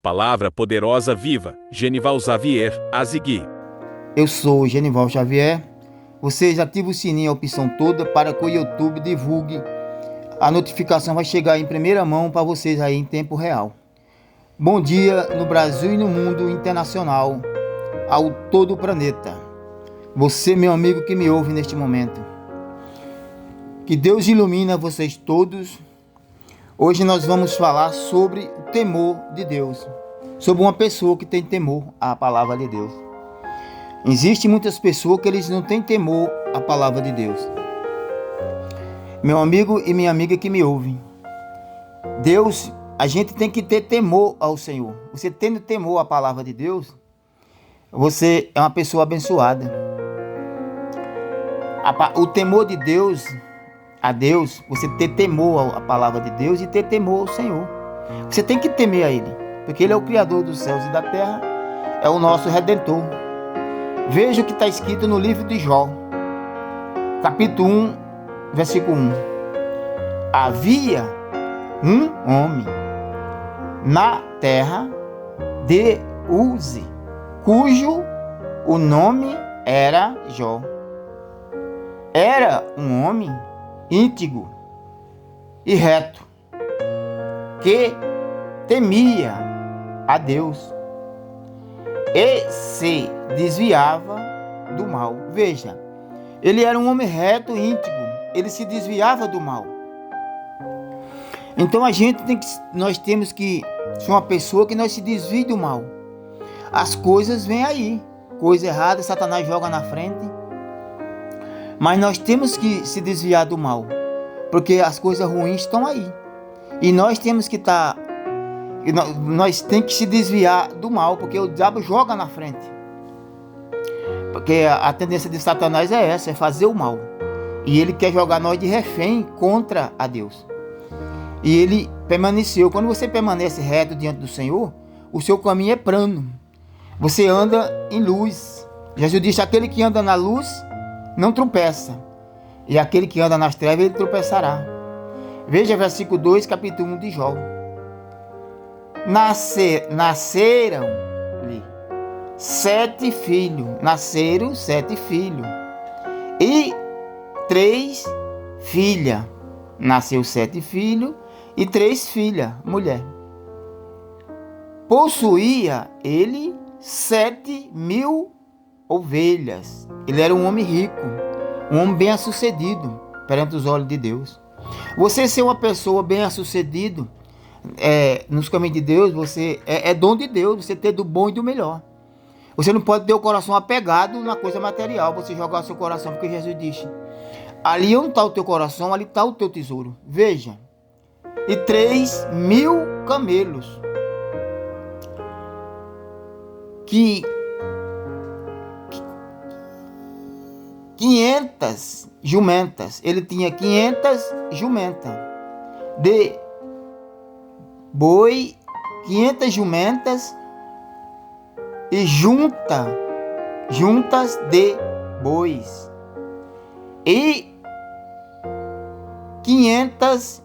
Palavra poderosa viva. Genival Xavier, Azigui. Eu sou Genival Xavier. Vocês ativem o sininho, a opção toda, para que o YouTube divulgue. A notificação vai chegar em primeira mão para vocês aí em tempo real. Bom dia no Brasil e no mundo internacional, ao todo o planeta. Você, meu amigo que me ouve neste momento. Que Deus ilumine vocês todos. Hoje nós vamos falar sobre o temor de Deus. Sobre uma pessoa que tem temor à palavra de Deus. Existem muitas pessoas que eles não têm temor à palavra de Deus. Meu amigo e minha amiga que me ouvem. Deus, a gente tem que ter temor ao Senhor. Você tendo temor à palavra de Deus, você é uma pessoa abençoada. O temor de Deus, a Deus, você ter temor à palavra de Deus e ter temor ao Senhor. Você tem que temer a Ele, porque Ele é o Criador dos céus e da terra, é o nosso Redentor. Veja o que está escrito no livro de Jó, capítulo 1, versículo 1. Havia um homem na terra de Uzi, cujo o nome era Jó. Era um homem íntegro e reto, que temia a Deus e se desviava do mal. Veja, ele era um homem reto e íntegro, ele se desviava do mal. Então nós temos que ser uma pessoa que nós se desvie do mal. As coisas vêm aí, coisa errada, Satanás joga na frente. Mas nós temos que se desviar do mal, porque as coisas ruins estão aí. E nós temos que nós temos que se desviar do mal, porque o diabo joga na frente. Porque a tendência de Satanás é essa, é fazer o mal. E ele quer jogar nós de refém contra a Deus. E ele permaneceu. Quando você permanece reto diante do Senhor, o seu caminho é plano. Você anda em luz. Jesus disse: aquele que anda na luz não tropeça, e aquele que anda nas trevas, ele tropeçará. Veja versículo 2, capítulo 1 de Jó. Nasceram-lhe 7 filhos, nasceram 7 filhos, e 3 filhas, nasceu 7 filhos, e 3 filhas, mulher. Possuía ele 7.000 ovelhas. Ele era um homem rico, um homem bem-sucedido perante os olhos de Deus. Você ser uma pessoa bem-sucedido nos caminhos de Deus, você é dom de Deus, você ter do bom e do melhor. Você não pode ter o coração apegado na coisa material, você jogar o seu coração, porque Jesus disse: ali onde está o teu coração, ali está o teu tesouro. Veja, e 3.000 camelos, que 500 jumentas, ele tinha 500 jumentas de boi, 500 jumentas e juntas de bois, e 500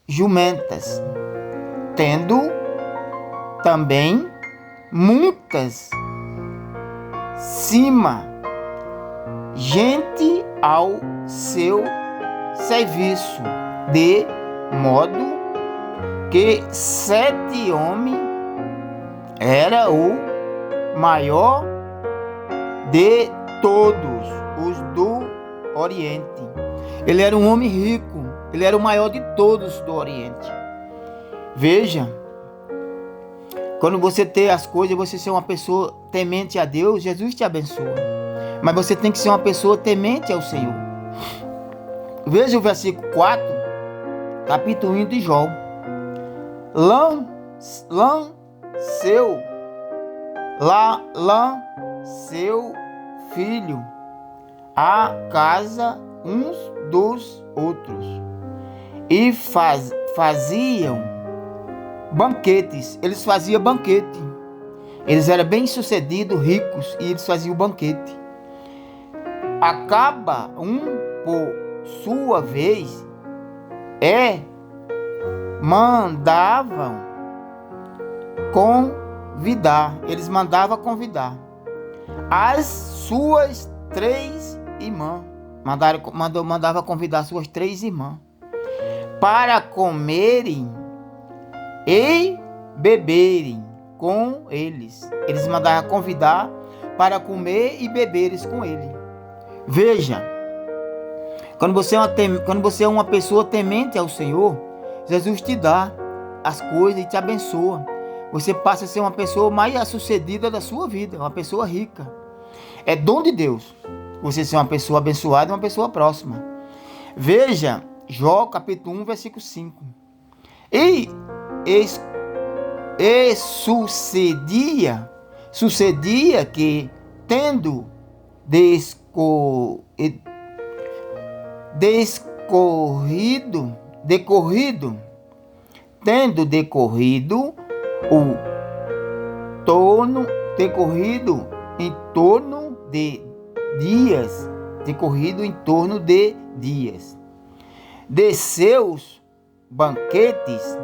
jumentas, tendo também muitas gente ao seu serviço, de modo que 7 homens era o maior de todos os do Oriente. Ele era um homem rico, ele era o maior de todos do Oriente. Veja, quando você tem as coisas, você ser uma pessoa temente a Deus, Jesus te abençoa. Mas você tem que ser uma pessoa temente ao Senhor. Veja o versículo 4, capítulo 1 de Jó. Seu filho a casa uns dos outros, e faziam banquetes. Eles faziam banquete. Eles eram bem-sucedidos, ricos, e eles faziam banquete. Acaba por sua vez, mandavam convidar as suas 3 irmãs. Mandava convidar suas 3 irmãs para comerem e beberem com eles. Eles mandavam convidar para comer e beberes com ele. Veja, quando você é uma pessoa temente ao Senhor, Jesus te dá as coisas e te abençoa. Você passa a ser uma pessoa mais sucedida da sua vida, uma pessoa rica. É dom de Deus você ser uma pessoa abençoada e uma pessoa próxima. Veja, Jó capítulo 1, versículo 5. E sucedia que, tendo em torno de dias de seus banquetes,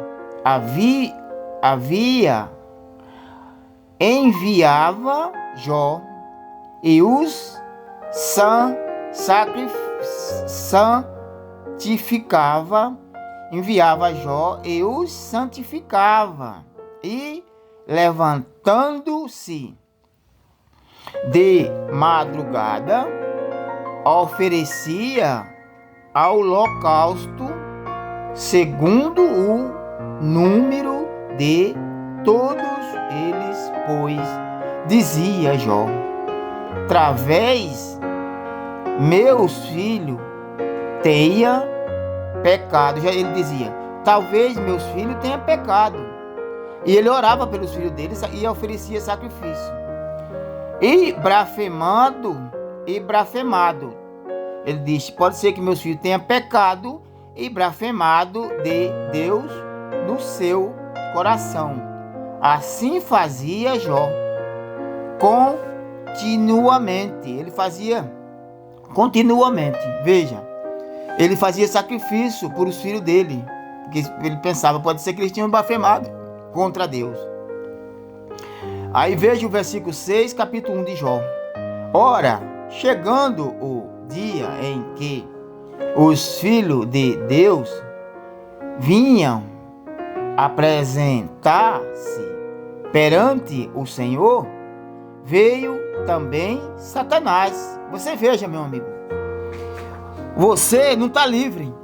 enviava Jó e os santificava, e levantando-se de madrugada, oferecia ao holocausto segundo o número de todos eles, pois dizia Jó: talvez meus filhos tenham pecado. Já ele dizia: talvez meus filhos tenham pecado. E ele orava pelos filhos deles e oferecia sacrifício. E blasfemado, ele disse: pode ser que meus filhos tenham pecado e blasfemado de Deus no seu coração. Assim fazia Jó continuamente. Ele fazia continuamente. Veja, ele fazia sacrifício por os filhos dele, porque ele pensava, pode ser que eles tinham blasfemado contra Deus. Aí veja o versículo 6, capítulo 1 de Jó. Ora, chegando o dia em que os filhos de Deus vinham apresentar-se perante o Senhor, veio também Satanás. Você veja, meu amigo, você não está livre.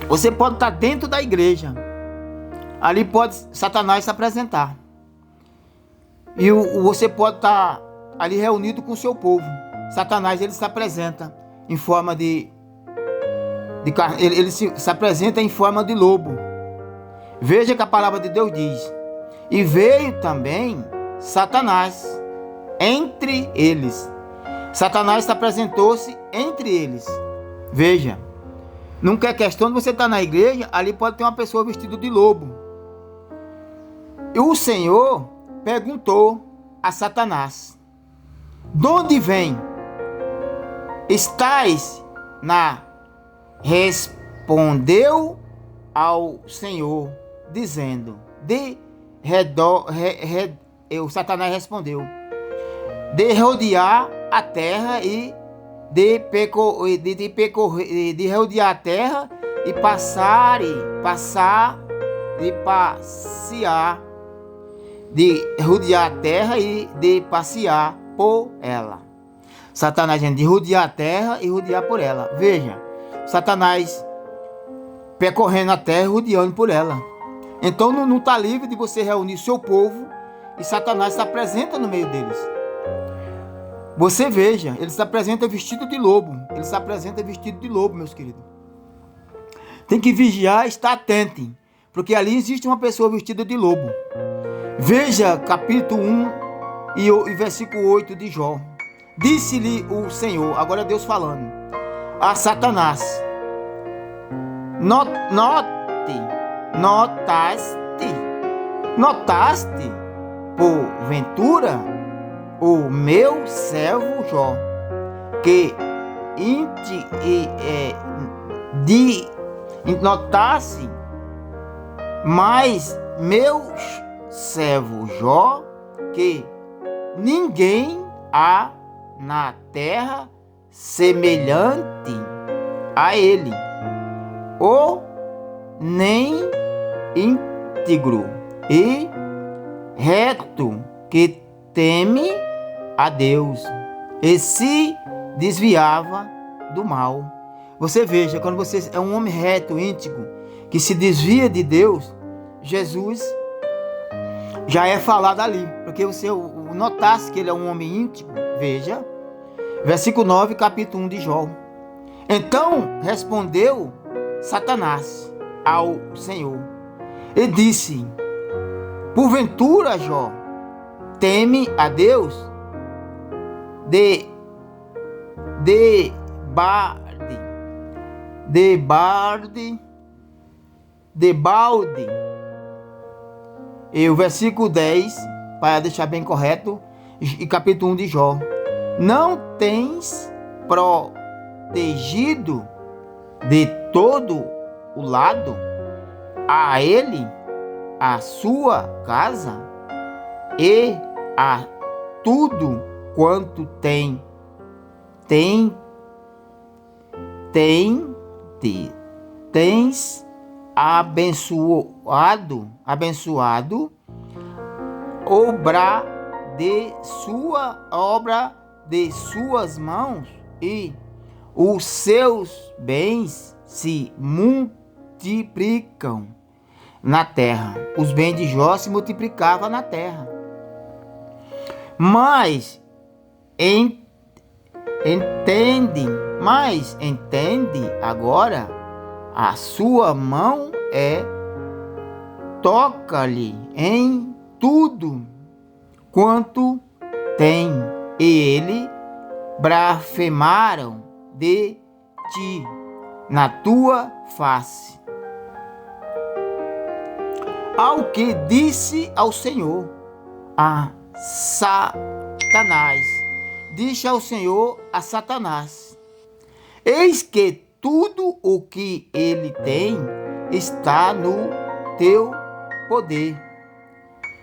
Você pode estar dentro da igreja, ali pode Satanás se apresentar, e você pode estar ali reunido com o seu povo. Satanás, ele se apresenta em forma ele se apresenta em forma de lobo. Veja que a palavra de Deus diz: e veio também Satanás entre eles. Satanás se apresentou-se entre eles. Veja, nunca é questão de você estar na igreja, ali pode ter uma pessoa vestida de lobo. E o Senhor perguntou a Satanás: de onde vem? Estás na... Respondeu ao Senhor, dizendo: o Satanás respondeu: de rodear a terra e de rodear a terra e passear por ela. Satanás de rodear a terra e rodear por ela. Veja, Satanás percorrendo a terra e rodeando por ela. Então não está livre de você reunir seu povo e Satanás se apresenta no meio deles. Você veja, ele se apresenta vestido de lobo. Meus queridos. Tem que vigiar e estar atento, porque ali existe uma pessoa vestida de lobo. Veja capítulo 1 e versículo 8 de Jó. Disse-lhe o Senhor, agora Deus falando, a Satanás: notaste porventura o meu servo Jó, que notaste Mas meu servo Jó, que ninguém há na terra semelhante a ele, ou nem íntegro e reto, que teme a Deus e se desviava do mal. Você veja, quando você é um homem reto, íntegro, que se desvia de Deus, Jesus já é falado ali, porque você notasse que ele é um homem íntegro. Veja, versículo 9, capítulo 1 de Jó. Então respondeu Satanás ao Senhor e disse: porventura, Jó, teme a Deus? De balde. E o versículo 10, para deixar bem correto, e capítulo 1 de Jó: não tens protegido de todo o lado a ele, a sua casa e a tudo quanto tens abençoado obra de suas mãos, e os seus bens se multiplicam na terra. Os bens de Jó se multiplicavam na terra. Mas entende agora, a sua mão toca-lhe em tudo quanto tem, e ele blasfemaram de ti na tua face. Ao que disse ao Senhor a Satanás, disse ao Senhor a Satanás: eis que tudo o que ele tem está no teu poder,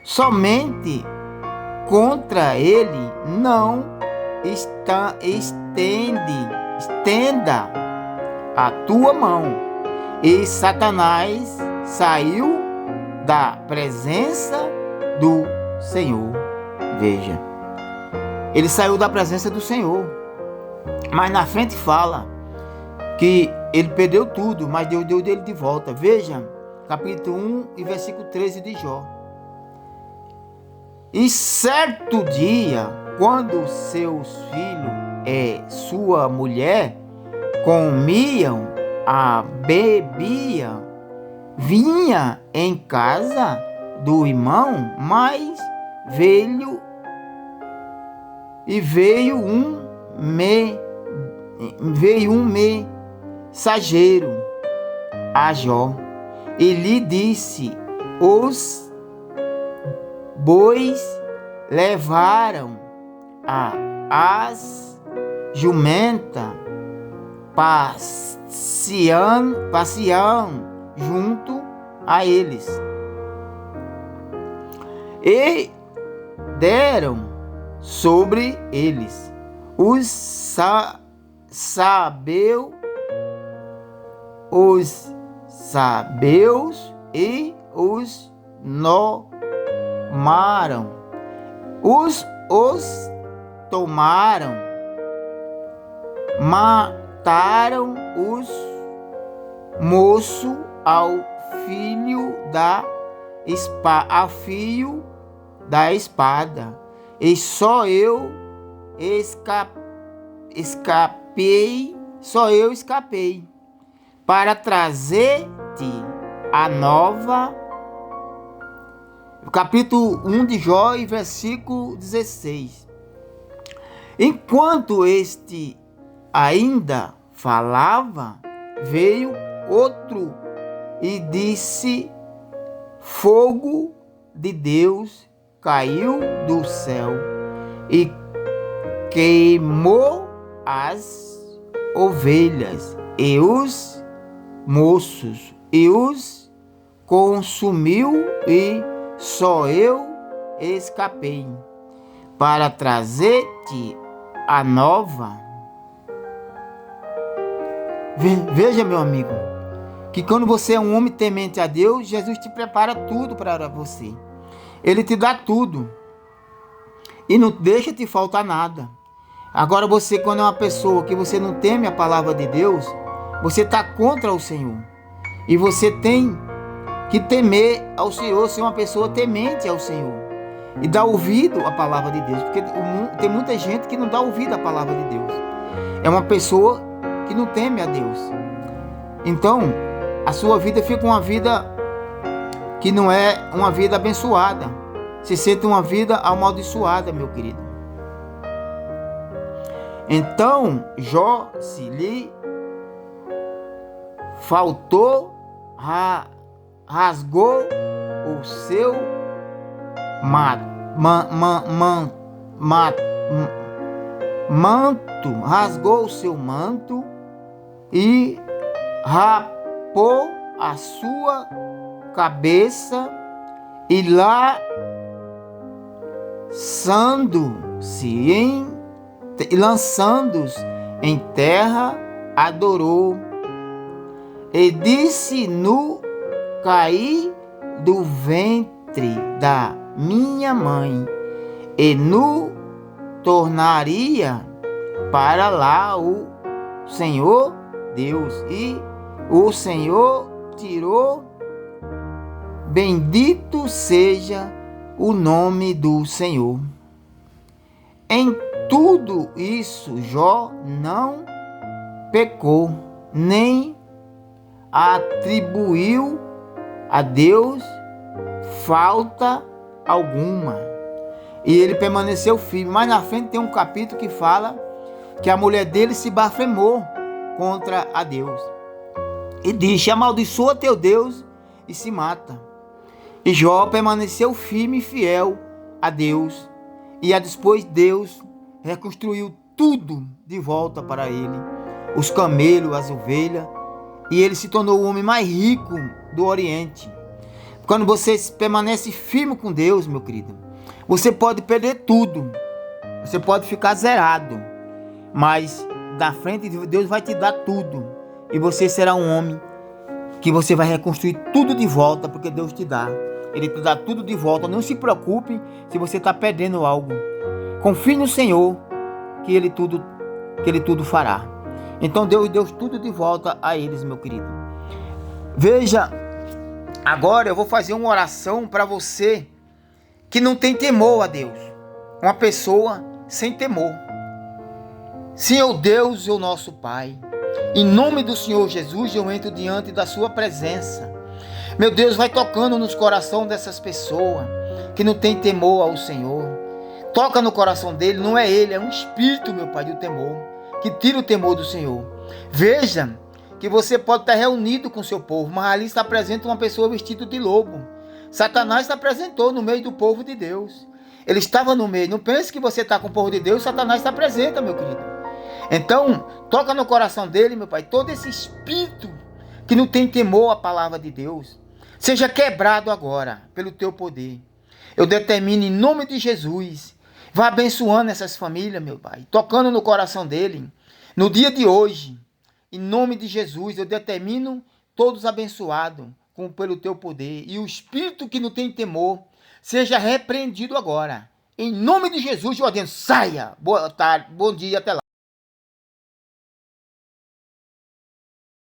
somente contra ele não estenda a tua mão. E Satanás saiu da presença do Senhor. Veja, ele saiu da presença do Senhor, mas na frente fala que ele perdeu tudo, mas Deus deu dele de volta. Veja, capítulo 1 e versículo 13 de Jó. E certo dia, quando seus filhos e sua mulher comiam a bebiam, vinha em casa do irmão mais velho, e veio um mensageiro a Jó e lhe disse: os bois levaram as jumentas passeam junto a eles, e deram sobre eles os sabeus e os tomaram, mataram os moços ao fio da espada, e só eu escapei para trazer-te a nova. Capítulo 1 de Jó e versículo 16. Enquanto este ainda falava, veio outro e disse: fogo de Deus caiu do céu e queimou as ovelhas e os moços e os consumiu e só eu escapei, para trazer-te a nova. Veja, meu amigo, que quando você é um homem temente a Deus, Jesus te prepara tudo para você. Ele te dá tudo e não deixa te faltar nada. Agora você, quando é uma pessoa que você não teme a palavra de Deus, você está contra o Senhor. E você tem que temer ao Senhor, ser uma pessoa temente ao Senhor. E dar ouvido à palavra de Deus. Porque tem muita gente que não dá ouvido à palavra de Deus. É uma pessoa que não teme a Deus. Então, a sua vida fica uma vida que não é uma vida abençoada. Se sente uma vida amaldiçoada, meu querido. Então, Jó se lhe faltou, rasgou o seu manto, rasgou o seu manto e rapou a sua cabeça e lançando-se em terra, adorou e disse: no caí do ventre da minha mãe, e no tornaria para lá o Senhor Deus, e o Senhor tirou, bendito seja o nome do Senhor. Em tudo isso Jó não pecou, nem atribuiu a Deus falta alguma. E ele permaneceu firme. Mas na frente tem um capítulo que fala que a mulher dele se blasfemou contra a Deus. E disse: amaldiçoa teu Deus e se mata. E Jó permaneceu firme e fiel a Deus. E depois Deus reconstruiu tudo de volta para ele. Os camelos, as ovelhas. E ele se tornou o homem mais rico do Oriente. Quando você permanece firme com Deus, meu querido, você pode perder tudo. Você pode ficar zerado. Mas da frente de Deus vai te dar tudo. E você será um homem que você vai reconstruir tudo de volta, porque Deus te dá. Ele te dá tudo de volta. Não se preocupe se você está perdendo algo. Confie no Senhor que Ele tudo fará. Então Deus deu tudo de volta a eles, meu querido. Veja, agora eu vou fazer uma oração para você que não tem temor a Deus. Uma pessoa sem temor. Senhor Deus, o nosso Pai, em nome do Senhor Jesus, eu entro diante da sua presença. Meu Deus, vai tocando nos corações dessas pessoas que não tem temor ao Senhor. Toca no coração dele, não é ele, é um espírito, meu Pai, do temor, que tira o temor do Senhor. Veja que você pode estar reunido com o seu povo, mas ali está presente uma pessoa vestida de lobo. Satanás se apresentou no meio do povo de Deus. Ele estava no meio. Não pense que você está com o povo de Deus, Satanás está presente, meu querido. Então, toca no coração dele, meu Pai, todo esse espírito que não tem temor à palavra de Deus, seja quebrado agora, pelo teu poder. Eu determino em nome de Jesus, vá abençoando essas famílias, meu Pai, tocando no coração dele, no dia de hoje, em nome de Jesus, eu determino todos abençoados pelo teu poder, e o espírito que não tem temor, seja repreendido agora. Em nome de Jesus, eu ordeno, saia. Boa tarde, bom dia, até lá.